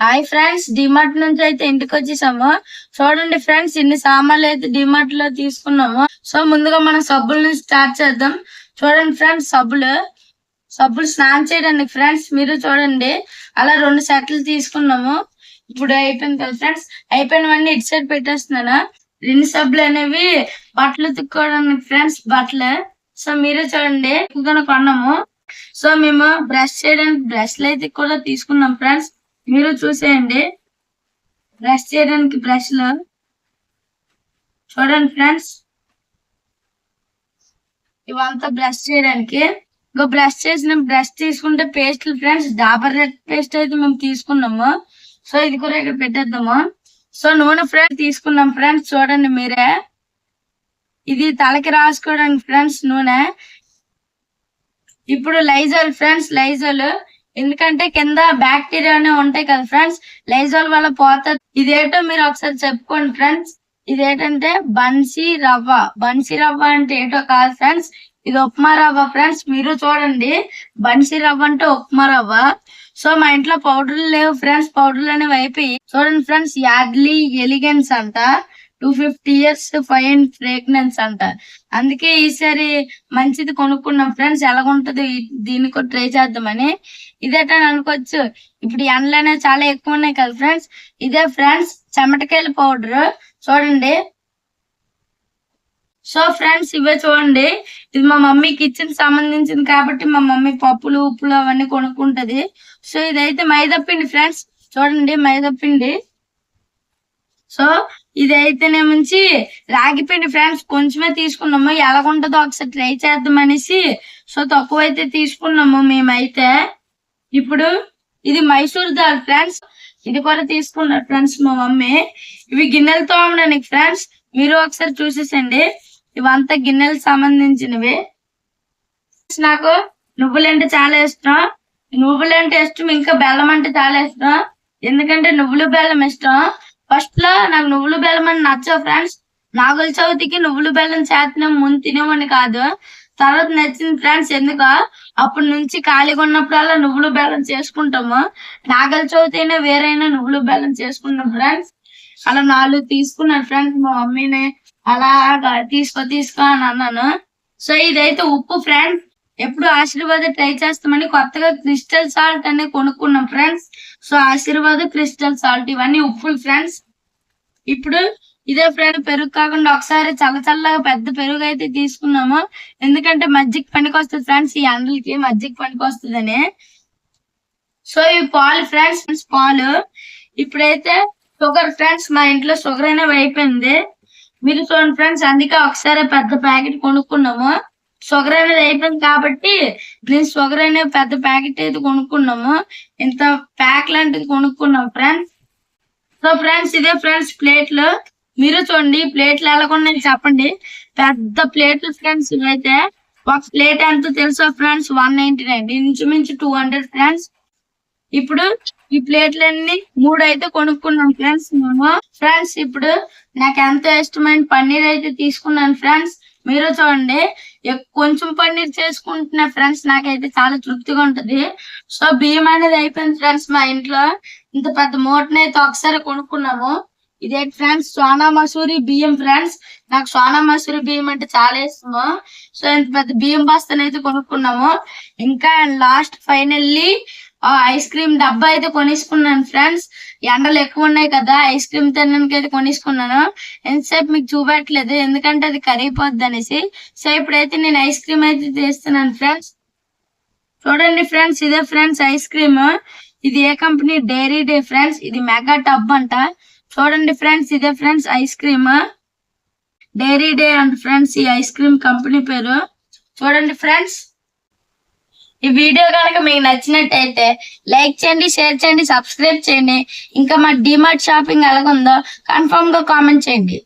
Hi friends, DMart నుంచి అయితే ఇంటికి వచ్చేసాము. చూడండి ఫ్రెండ్స్, ఇన్ని సామాన్లు అయితే డిమార్ట్ లో తీసుకున్నాము. సో ముందుగా మనం సబ్బుల నుంచి స్టార్ట్ చేద్దాం. చూడండి ఫ్రెండ్స్, సబ్బులు స్నానం చేయడానికి ఫ్రెండ్స్. మీరు చూడండి, అలా 2 సెట్లు తీసుకున్నాము. ఇప్పుడు అయిపోయింది కదా ఫ్రెండ్స్, అయిపోయినవన్నీ ఇటు సైడ్ పెట్టేస్తున్నాను. 2 సబ్బులు అనేవి బట్టలు ఉతుక్కోవడానికి ఫ్రెండ్స్, బట్టలు. సో మీరే చూడండి, ఎక్కువగా కొన్నాము. సో మేము బ్రష్ చేయడానికి బ్రష్లు అయితే కూడా తీసుకున్నాం ఫ్రెండ్స్. మీరు చూసేయండి, బ్రష్ చేయడానికి బ్రష్లు చూడండి ఫ్రెండ్స్. ఇవంతా బ్రష్ చేయడానికి. ఇంకో బ్రష్ చేసిన బ్రష్ తీసుకుంటే పేస్ట్లు ఫ్రెండ్స్, డాబర్ రెడ్ పేస్ట్ అయితే మేము తీసుకున్నాము. సో ఇది కూడా ఇక్కడ పెట్టేద్దాము. సో నూనె ఫ్రెండ్స్ తీసుకున్నాం ఫ్రెండ్స్, చూడండి మీరే. ఇది తలకి రాసుకోవడానికి ఫ్రెండ్స్ నూనె. ఇప్పుడు లైజాల్ ఫ్రెండ్స్, లైజాల్. ఎందుకంటే కింద బ్యాక్టీరియానే ఉంటాయి కదా ఫ్రెండ్స్, లైజాల్ వల్ల పోతుంది. ఇదేటో మీరు ఒకసారి చెప్పుకోండి ఫ్రెండ్స్. ఇదేంటంటే బన్సీ రవ్వ. బన్సీ రవ్వ అంటే ఏటో కాదు ఫ్రెండ్స్, ఇది ఉప్మా రవ్వ ఫ్రెండ్స్. మీరు చూడండి, బన్సీ రవ్వ అంటే ఉప్మా రవ్వ. సో మా ఇంట్లో పౌడర్లు లేవు ఫ్రెండ్స్, పౌడర్లు అనేవి అయిపోయి. చూడండి ఫ్రెండ్స్, యాడ్లీ ఎలిగెన్స్ అంట, 250 years ఫైన్ ఫ్రేగ్రెన్స్ అంట. అందుకే ఈసారి మంచిది కొనుక్కున్నాం ఫ్రెండ్స్. ఎలాగుంటది దీన్ని కూడా ట్రై చేద్దామని. ఇదేటని అనుకోవచ్చు, ఇప్పుడు ఎండలు అనేవి చాలా ఎక్కువ ఉన్నాయి కదా ఫ్రెండ్స్. ఇదే ఫ్రెండ్స్ చెమటకాయల పౌడర్, చూడండి. సో ఫ్రెండ్స్, ఇవే చూడండి. ఇది మా మమ్మీ కిచెన్ సంబంధించింది కాబట్టి మా మమ్మీ పప్పులు ఉప్పులు అవన్నీ కొనుక్కుంటది. సో ఇదైతే మైదా పిండి ఫ్రెండ్స్, చూడండి మైదా పిండి. సో ఇదైతేనేమించి రాగి పిండి ఫ్రెండ్స్, కొంచెమే తీసుకున్నాము. ఎలాగుంటుందో ఒకసారి ట్రై చేద్దాం అనేసి సో తక్కువ అయితే తీసుకున్నాము మేమైతే. ఇప్పుడు ఇది మైసూర్ దాల్ ఫ్రెండ్స్, ఇది కూడా తీసుకున్నారు ఫ్రెండ్స్ మా మమ్మీ. ఇవి గిన్నెలు తోమడానికి ఫ్రెండ్స్, మీరు ఒకసారి చూసేసండి. ఇవంతా గిన్నెలకు సంబంధించినవి. నాకు నువ్వులంటే చాలా ఇష్టం. నువ్వులంటే ఇష్టం, ఇంకా బెల్లం అంటే చాలా ఇష్టం. ఎందుకంటే నువ్వులు బెల్లం ఇష్టం. ఫస్ట్ లో నాకు నువ్వులు బెల్లం అని నచ్చవు ఫ్రెండ్స్. నాగుల చవితికి నువ్వులు బెల్లం చేతనం ముందు తినేమని కాదు, తర్వాత నచ్చింది ఫ్రెండ్స్. ఎందుకో అప్పటి నుంచి ఖాళీగా ఉన్నప్పుడల్లా నువ్వులు బెల్లం చేసుకుంటాము. నాగల చవితి అయినా వేరైనా నువ్వులు బెల్లం చేసుకుంటాం ఫ్రెండ్స్. అలా 4 తీసుకున్నాను ఫ్రెండ్స్ మా మమ్మీని. అలాగా తీసుకో అని అన్నాను. సో ఇదైతే ఉప్పు ఫ్రెండ్స్, ఎప్పుడు ఆశీర్వాద ట్రై చేస్తామని కొత్తగా క్రిస్టల్ సాల్ట్ అనేది కొనుక్కున్నాం ఫ్రెండ్స్. సో ఆశీర్వాద క్రిస్టల్ సాల్ట్, ఇవన్నీ ఉప్పులు ఫ్రెండ్స్. ఇప్పుడు ఇదే ఫ్రెండ్, పెరుగు కాకుండా ఒకసారి చల్లగా పెద్ద పెరుగు అయితే తీసుకున్నాము. ఎందుకంటే మజ్జిగ పనికి వస్తుంది ఫ్రెండ్స్, ఈ ఎండలకి మజ్జిగ పనికి వస్తుందని. సో ఇవి పాలు ఫ్రెండ్స్, పాలు. ఇప్పుడైతే షుగర్ ఫ్రెండ్స్, మా ఇంట్లో షుగర్ అనేది అయిపోయింది. మీరు చూడండి ఫ్రెండ్స్, అందుకే ఒకసారి పెద్ద ప్యాకెట్ కొనుక్కున్నాము. షుగర్ అనేది అయిపోయింది కాబట్టి నేను షుగర్ అనేది పెద్ద ప్యాకెట్ అయితే కొనుక్కున్నాము. ఇంత ప్యాక్ లాంటిది కొనుక్కున్నాం ఫ్రెండ్స్. సో ఫ్రెండ్స్, ఇదే ఫ్రెండ్స్ ప్లేట్లు. మీరు చూడండి ప్లేట్లు ఎలాగున్నాయి చెప్పండి. పెద్ద ప్లేట్లు ఫ్రెండ్స్. ఇవైతే ఒక ప్లేట్ ఎంతో తెలుసా ఫ్రెండ్స్, 199, ఇంచుమించు 200 ఫ్రెండ్స్. ఇప్పుడు ఈ ప్లేట్లన్నీ 3 అయితే కొనుక్కున్నాం ఫ్రెండ్స్ మేము. ఫ్రెండ్స్ ఇప్పుడు నాకు ఎంతో ఇష్టమైన పన్నీర్ అయితే తీసుకున్నాను ఫ్రెండ్స్. మీరు చూడండి, కొంచెం పన్నీర్ చేసుకుంటున్నా ఫ్రెండ్స్, నాకైతే చాలా తృప్తిగా ఉంటది. సో బియ్యం అనేది అయిపోయింది ఫ్రెండ్స్ మా ఇంట్లో. ఇంత పెద్ద మూటని అయితే ఒకసారి కొనుక్కున్నాము. ఇదేంటి ఫ్రెండ్స్, సోనా మసూరి బియ్యం ఫ్రెండ్స్. నాకు సోనా మసూరి బియ్యం అంటే చాలా ఇష్టము. సో ఇంత పెద్ద బియ్యం బస్తాను అయితే కొనుక్కున్నాము. ఇంకా లాస్ట్ ఫైనల్లీ ఐస్ క్రీమ్ డబ్బా అయితే కొనేసుకున్నాను ఫ్రెండ్స్. ఎండలు ఎక్కువ ఉన్నాయి కదా, ఐస్ క్రీమ్ తినడానికి అయితే కొనేసుకున్నాను. ఎంతసేపు మీకు చూపెట్టలేదు ఎందుకంటే అది కరిగిపోద్ది అనేసి. సో ఇప్పుడైతే నేను ఐస్ క్రీమ్ అయితే తీస్తున్నాను ఫ్రెండ్స్. చూడండి ఫ్రెండ్స్, ఇదే ఫ్రెండ్స్ ఐస్ క్రీమ్. ఇది ఏ కంపెనీ, డైరీ డే ఫ్రెండ్స్. ఇది మెగా టబ్ అంట. చూడండి ఫ్రెండ్స్, ఇదే Friends ice cream, Dairy Day అంట ఫ్రెండ్స్ ఈ ఐస్ క్రీమ్ కంపెనీ పేరు. చూడండి ఫ్రెండ్స్, ఈ వీడియో కనుక మీకు నచ్చినట్టయితే లైక్ చేయండి, షేర్ చేయండి, సబ్స్క్రైబ్ చేయండి. ఇంకా మా డిమార్ట్ షాపింగ్ ఎలాగుందో కన్ఫర్మ్ గా కామెంట్ చేయండి.